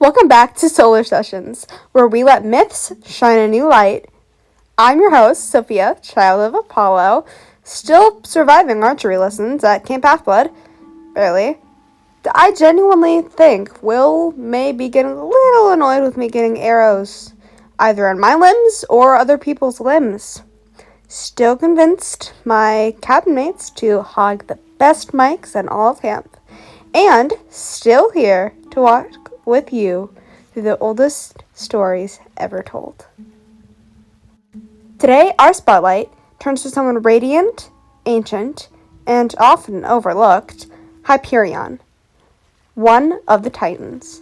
Welcome back to Solar Sessions, where we let myths shine a new light. I'm your host, Sophia, child of Apollo, still surviving archery lessons at Camp Half-Blood. Barely. I genuinely think Will may be getting a little annoyed with me getting arrows, either in my limbs or other people's limbs. Still convinced my cabin mates to hog the best mics in all of camp, and still here to walk with you through the oldest stories ever told. Today, our spotlight turns to someone radiant, ancient, and often overlooked, Hyperion, one of the Titans.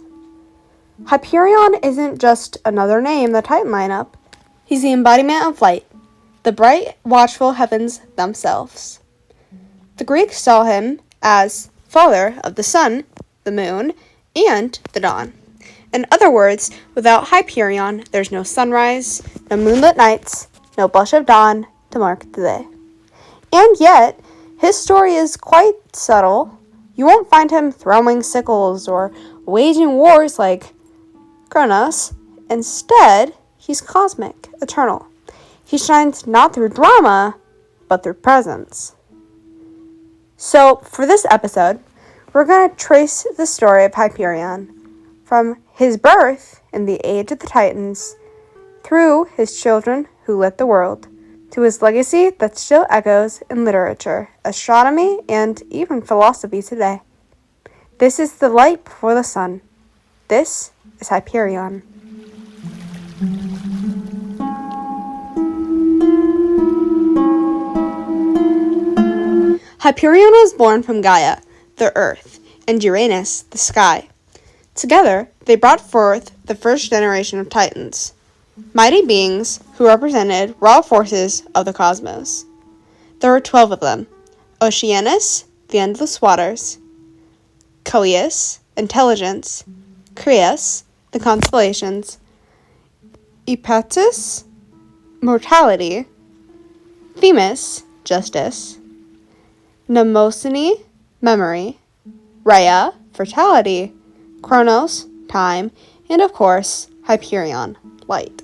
Hyperion isn't just another name in the Titan lineup. He's the embodiment of light, the bright, watchful heavens themselves. The Greeks saw him as father of the sun, the moon, and the dawn. In other words, without Hyperion, there's no sunrise, no moonlit nights, no blush of dawn to mark the day. And yet, his story is quite subtle. You won't find him throwing sickles or waging wars like Kronos. Instead, he's cosmic, eternal. He shines not through drama, but through presence. So, for this episode, we're going to trace the story of Hyperion from his birth in the age of the Titans through his children who lit the world, to his legacy that still echoes in literature, astronomy, and even philosophy today. This is the light before the sun. This is Hyperion. Hyperion was born from Gaia, the earth, and Uranus, the sky. Together, they brought forth the first generation of Titans, mighty beings who represented raw forces of the cosmos. There were 12 of them: Oceanus, the endless waters; Coeus, intelligence; Crius, the constellations; Epetus, mortality; Themis, justice; Mnemosyne, memory; Rhea, fertility; Kronos, time; and of course, Hyperion, light.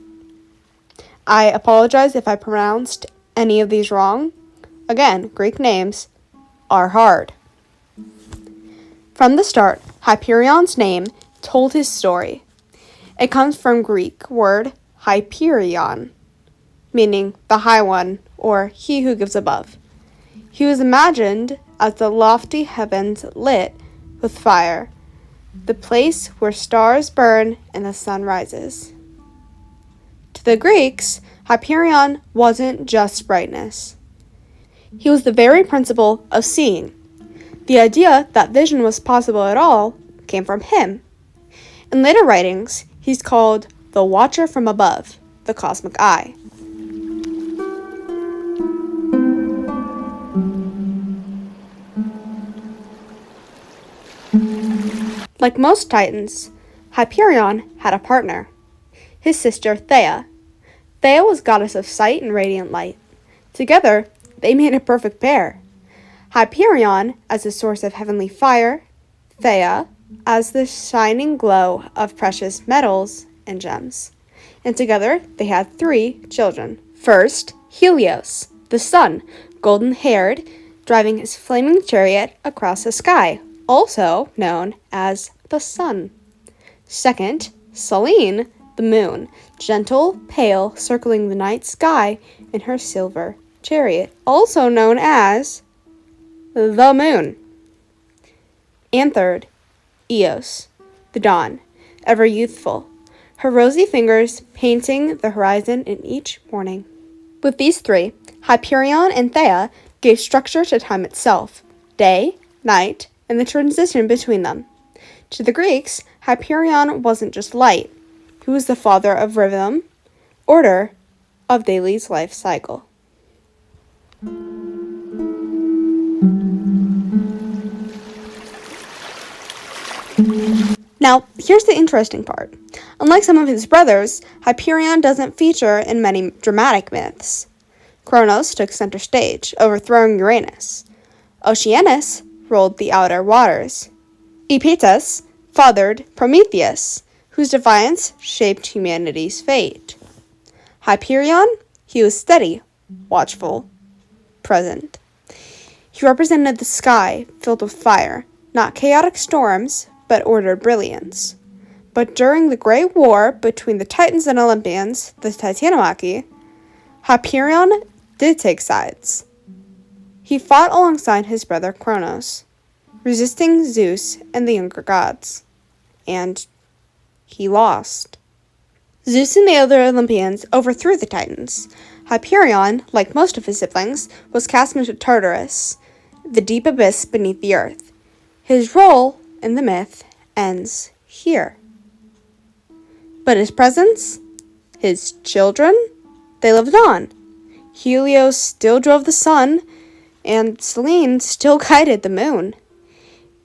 I apologize if I pronounced any of these wrong. Again, Greek names are hard. From the start, Hyperion's name told his story. It comes from Greek word Hyperion, meaning the high one, or he who gives above. He was imagined as the lofty heavens lit with fire, the place where stars burn and the sun rises. To the Greeks, Hyperion wasn't just brightness. He was the very principle of seeing. The idea that vision was possible at all came from him. In later writings, he's called the Watcher from Above, the cosmic eye. Like most Titans, Hyperion had a partner, his sister Thea. Thea was goddess of sight and radiant light. Together, they made a perfect pair. Hyperion as the source of heavenly fire, Thea as the shining glow of precious metals and gems. And together, they had 3 children. First, Helios, the sun, golden-haired, driving his flaming chariot across the sky, also known as the sun. Second, Selene, the moon, gentle, pale, circling the night sky in her silver chariot, also known as the moon. And third, Eos, the dawn, ever youthful, her rosy fingers painting the horizon in each morning. With these 3, Hyperion and Thea gave structure to time itself, day, night, and the transition between them. To the Greeks, Hyperion wasn't just light. He was the father of rhythm, order, of Daily's life cycle. Now, here's the interesting part. Unlike some of his brothers, Hyperion doesn't feature in many dramatic myths. Kronos took center stage, overthrowing Uranus. Oceanus ruled the outer waters. Epetus fathered Prometheus, who whose defiance shaped humanity's fate. Hyperion, he was steady, watchful, present. He represented the sky filled with fire, not chaotic storms, but ordered brilliance. But during the Great War between the Titans and Olympians, the Titanomachy, Hyperion did take sides. He fought alongside his brother Kronos, resisting Zeus and the younger gods. And he lost. Zeus and the other Olympians overthrew the Titans. Hyperion, like most of his siblings, was cast into Tartarus, the deep abyss beneath the earth. His role in the myth ends here. But his presence, his children, they lived on. Helios still drove the sun, and Selene still guided the moon.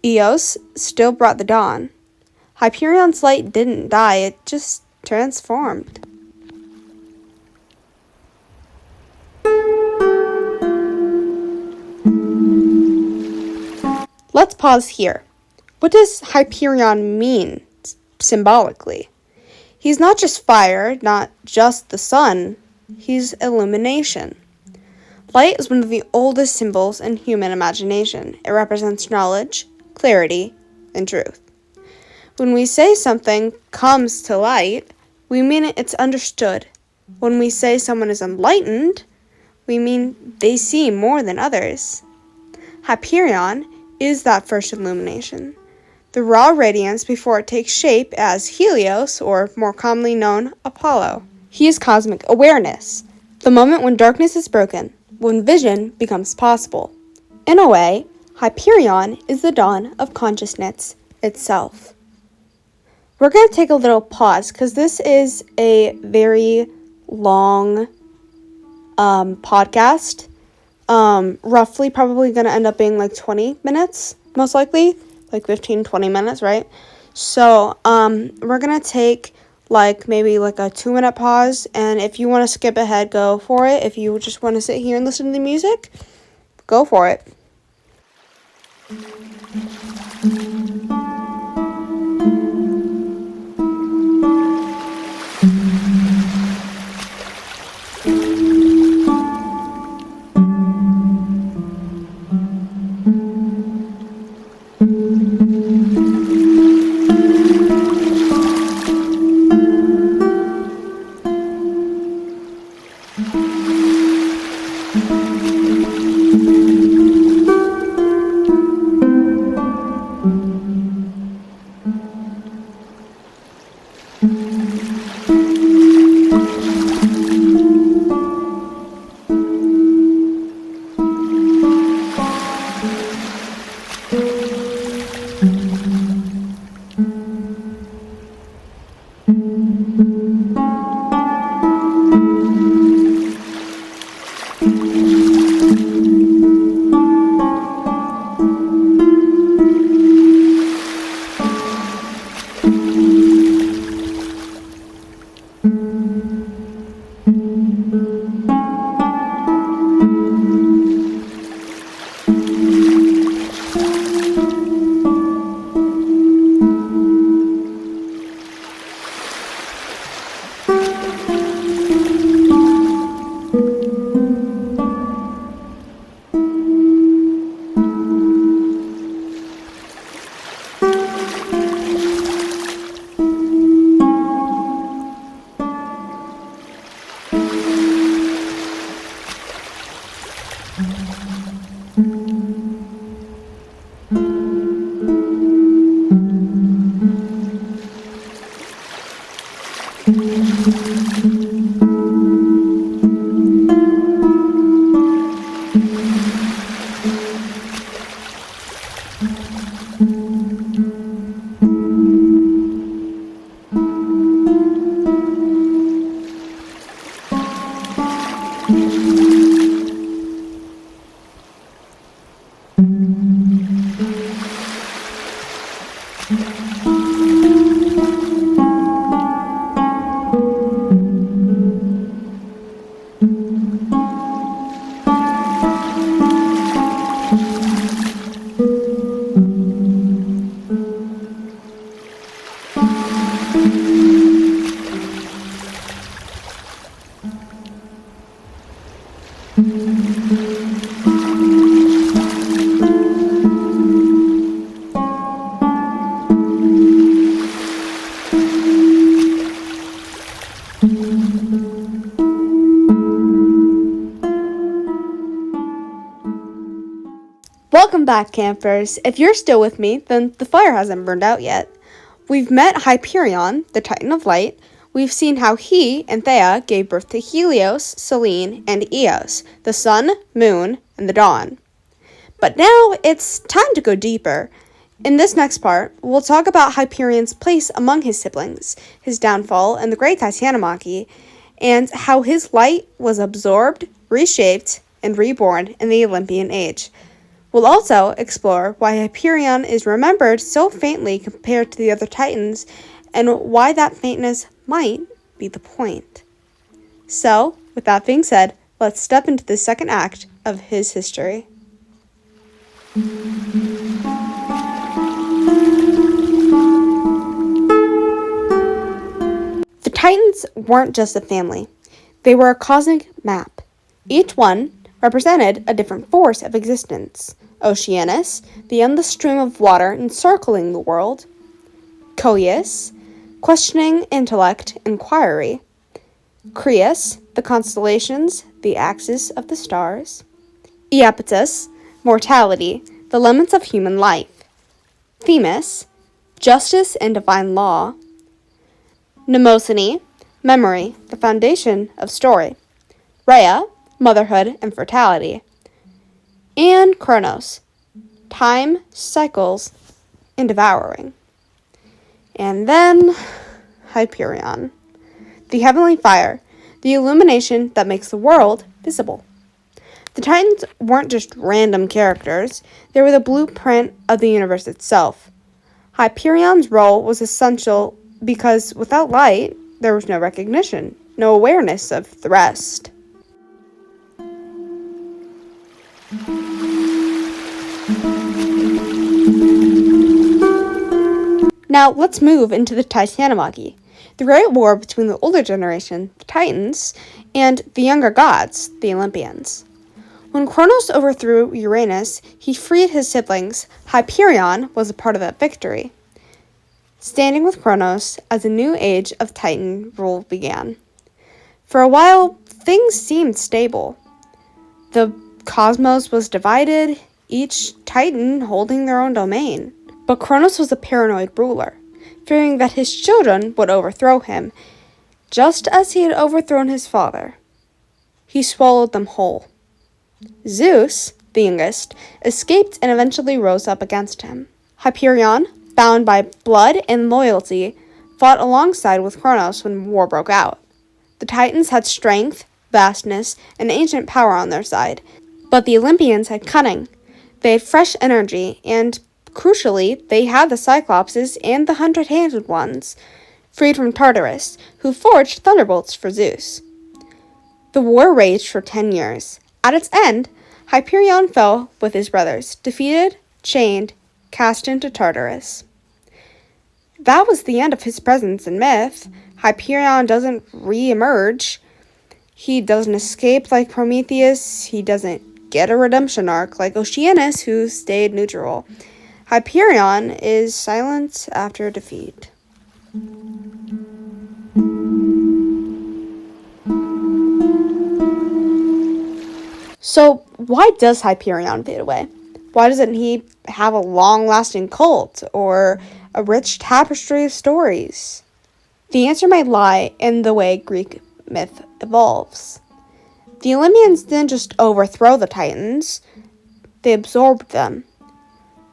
Eos still brought the dawn. Hyperion's light didn't die, it just transformed. Let's pause here. What does Hyperion mean symbolically? He's not just fire, not just the sun. He's illumination. Light is one of the oldest symbols in human imagination. It represents knowledge, clarity, and truth. When we say something comes to light, we mean it's understood. When we say someone is enlightened, we mean they see more than others. Hyperion is that first illumination, the raw radiance before it takes shape as Helios, or more commonly known, Apollo. He is cosmic awareness, the moment when darkness is broken, when vision becomes possible. In a way, Hyperion is the dawn of consciousness itself. We're going to take a little pause because this is a very long podcast. Roughly probably going to end up being like 20 minutes, most likely, like 15, 20 minutes, right? So, we're going to take maybe like a 2-minute pause, and if you want to skip ahead, go for it. If you just want to sit here and listen to the music, go for it. Welcome back, campers. If you're still with me, then the fire hasn't burned out yet. We've met Hyperion, the Titan of Light. We've seen how he and Thea gave birth to Helios, Selene, and Eos, the sun, moon, and the dawn. But now it's time to go deeper. In this next part, we'll talk about Hyperion's place among his siblings, his downfall in the Great Titanomachy, and how his light was absorbed, reshaped, and reborn in the Olympian Age. We'll also explore why Hyperion is remembered so faintly compared to the other Titans, and why that faintness might be the point. So, with that being said, let's step into the second act of his history. The Titans weren't just a family. They were a cosmic map. Each one represented a different force of existence. Oceanus, the endless stream of water encircling the world. Coeus, questioning intellect, inquiry. Crius, the constellations, the axis of the stars. Iapetus, mortality, the limits of human life. Themis, justice and divine law. Mnemosyne, memory, the foundation of story. Rhea, motherhood and fertility. And Kronos, time, cycles, and devouring. And then Hyperion, the heavenly fire, the illumination that makes the world visible. The Titans weren't just random characters, they were the blueprint of the universe itself. Hyperion's role was essential because without light, there was no recognition, no awareness of the rest. Now, let's move into the Titanomachy, the great war between the older generation, the Titans, and the younger gods, the Olympians. When Kronos overthrew Uranus, he freed his siblings. Hyperion was a part of that victory, standing with Kronos as a new age of Titan rule began. For a while, things seemed stable. The cosmos was divided, each Titan holding their own domain. But Kronos was a paranoid ruler, fearing that his children would overthrow him, just as he had overthrown his father. He swallowed them whole. Zeus, the youngest, escaped and eventually rose up against him. Hyperion, bound by blood and loyalty, fought alongside with Kronos when war broke out. The Titans had strength, vastness, and ancient power on their side, but the Olympians had cunning. They had fresh energy, and crucially, they had the Cyclopses and the 100-handed ones, freed from Tartarus, who forged thunderbolts for Zeus. The war raged for 10 years. At its end, Hyperion fell with his brothers, defeated, chained, cast into Tartarus. That was the end of his presence in myth. Hyperion doesn't re-emerge. He doesn't escape like Prometheus. He doesn't get a redemption arc like Oceanus, who stayed neutral. Hyperion is silent after defeat. So, why does Hyperion fade away? Why doesn't he have a long-lasting cult or a rich tapestry of stories? The answer may lie in the way Greek myth evolves. The Olympians didn't just overthrow the Titans, they absorbed them.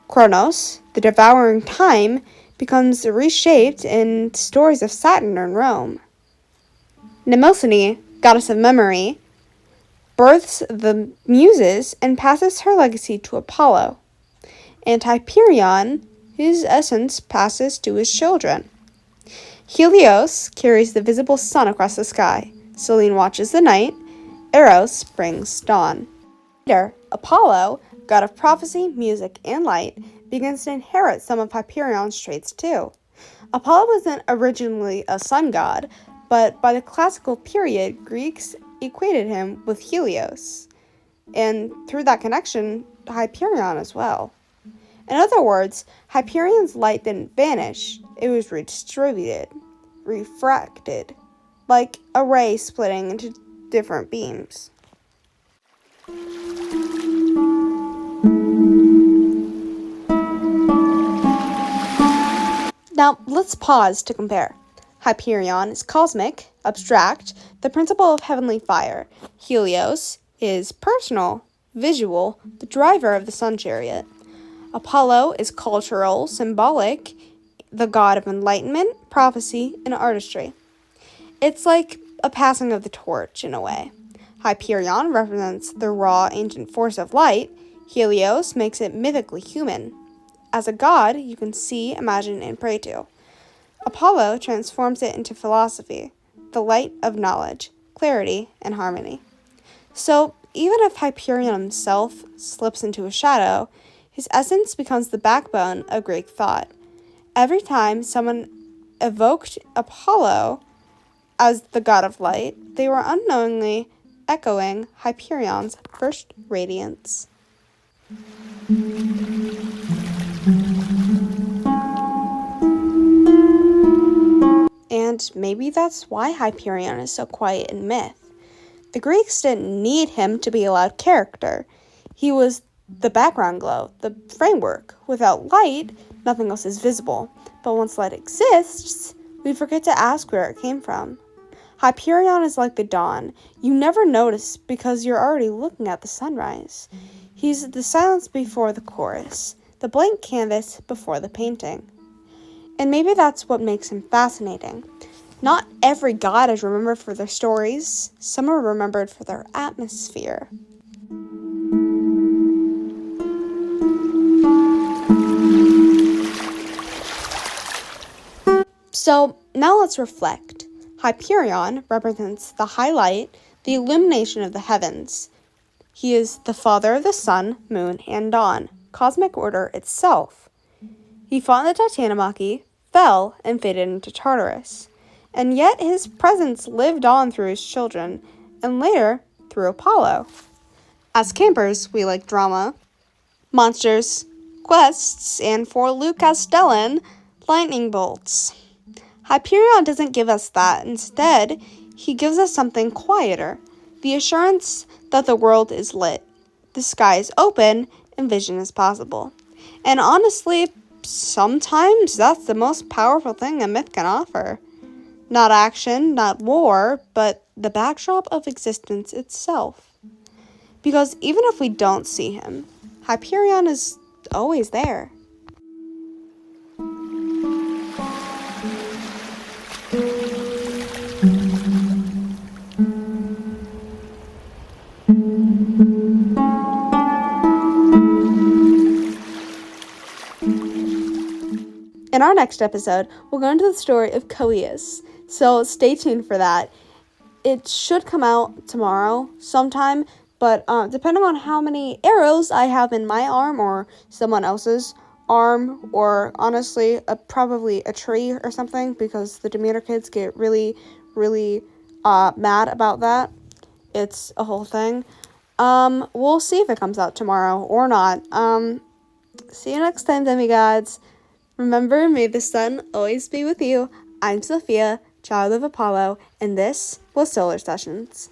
Kronos, the devouring time, becomes reshaped in stories of Saturn and Rome. Mnemosyne, goddess of memory, births the Muses and passes her legacy to Apollo. And Hyperion, his essence passes to his children. Helios carries the visible sun across the sky. Selene watches the night. Eros brings dawn. Later, Apollo, god of prophecy, music, and light, begins to inherit some of Hyperion's traits too. Apollo wasn't originally a sun god, but by the classical period, Greeks equated him with Helios, and through that connection, Hyperion as well. In other words, Hyperion's light didn't vanish, it was redistributed, refracted, like a ray splitting into different beams. Now, let's pause to compare. Hyperion is cosmic, abstract, the principle of heavenly fire. Helios is personal, visual, the driver of the sun chariot. Apollo is cultural, symbolic, the god of enlightenment, prophecy, and artistry. It's like a passing of the torch, in a way. Hyperion represents the raw, ancient force of light. Helios makes it mythically human. As a god, you can see, imagine, and pray to. Apollo transforms it into philosophy, the light of knowledge, clarity, and harmony. So, even if Hyperion himself slips into a shadow, his essence becomes the backbone of Greek thought. Every time someone evoked Apollo as the god of light, they were unknowingly echoing Hyperion's first radiance. And maybe that's why Hyperion is so quiet in myth. The Greeks didn't need him to be a loud character. He was the background glow, the framework. Without light, nothing else is visible. But once light exists, we forget to ask where it came from. Hyperion is like the dawn. You never notice because you're already looking at the sunrise. He's the silence before the chorus, the blank canvas before the painting. And maybe that's what makes him fascinating. Not every god is remembered for their stories. Some are remembered for their atmosphere. So now let's reflect. Hyperion represents the highlight, the illumination of the heavens. He is the father of the sun, moon, and dawn, cosmic order itself. He fought in the Titanomachy, fell, and faded into Tartarus. And yet his presence lived on through his children, and later through Apollo. As campers, we like drama, monsters, quests, and for Luke Castellan, lightning bolts. Hyperion doesn't give us that. Instead, he gives us something quieter, the assurance that the world is lit, the sky is open, and vision is possible. And honestly, sometimes that's the most powerful thing a myth can offer. Not action, not war, but the backdrop of existence itself. Because even if we don't see him, Hyperion is always there. In our next episode, we'll go into the story of Coeus, so stay tuned for that. It should come out tomorrow sometime, but depending on how many arrows I have in my arm or someone else's arm, or honestly, probably a tree or something, because the Demeter kids get really, really mad about that. It's a whole thing. We'll see if it comes out tomorrow or not. See you next time, demigods. Remember, may the sun always be with you. I'm Sophia, child of Apollo, and this was Solar Sessions.